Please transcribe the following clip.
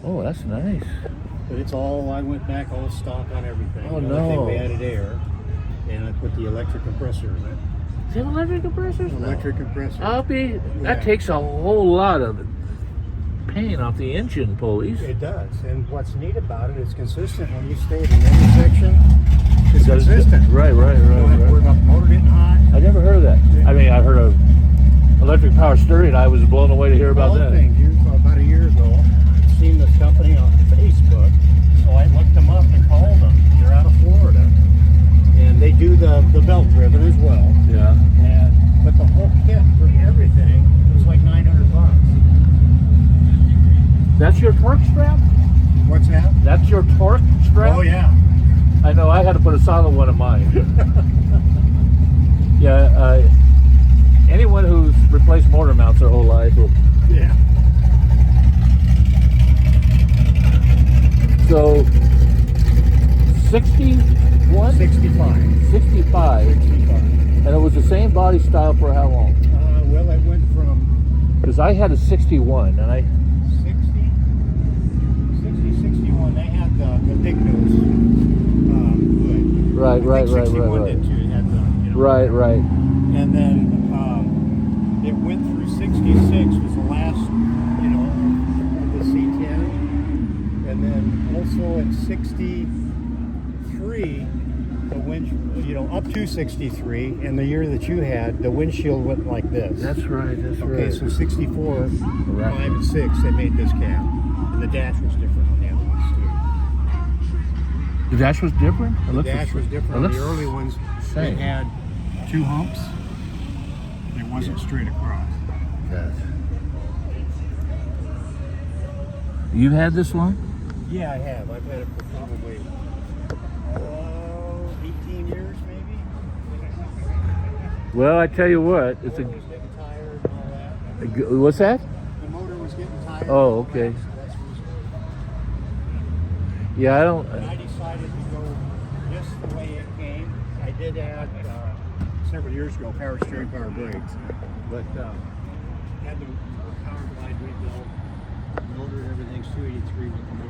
Oh, that's nice. But it's all, I went back all stock on everything. Oh, The only thing no. we added air, and I put the electric compressor in it. Is that electric compressors? Electric compressor. That Yeah. takes a whole lot of pain off the engine pulleys. It does. And what's neat about it is consistent. When you stay at an intersection, it's consistent. Right. You don't have to worry about the motor getting hot. I never heard of that. I mean, I heard of electric power steering. I was blown away to hear about that. About a year ago, I'd seen this company on Facebook, so I looked them up and called them. They're out of Florida, and they do the belt driven as well. Yeah. But the whole kit for everything was like $900. That's your torque strap? What's that? That's your torque strap? Oh yeah. I know. I had to put a solid one in mine. Yeah. Anyone who's replaced motor mounts their whole life will. Yeah. So 61? 65. 65. 65. And it was the same body style for how long? Well, I went from Because I had a 61 and I. 61. They had the big nose hood. Right. I think 61 did too. It had the, Right. And then it went through 66 was the last, of the C10. And then also in 63, the up to 63, and the year that you had, the windshield went like this. That's right. Okay, so 64, 5, and 6, they made this cab. And the dash was different on the other ones too. The dash was different? The dash was different. On the early ones, they same. had 2 humps. It wasn't straight across. Yes. You've had this one? Yeah, I have. I've had it for probably 18 years, maybe. Well, I tell you what, it's The motor was getting tired and all that. What's that? The motor was getting tired. Oh, okay. So that's the reason. Yeah, I don't. And I decided to go just the way it came. I did add several years ago power steering, power brakes, but had the power glide rebuilt, motor and everything's 283 with the motor.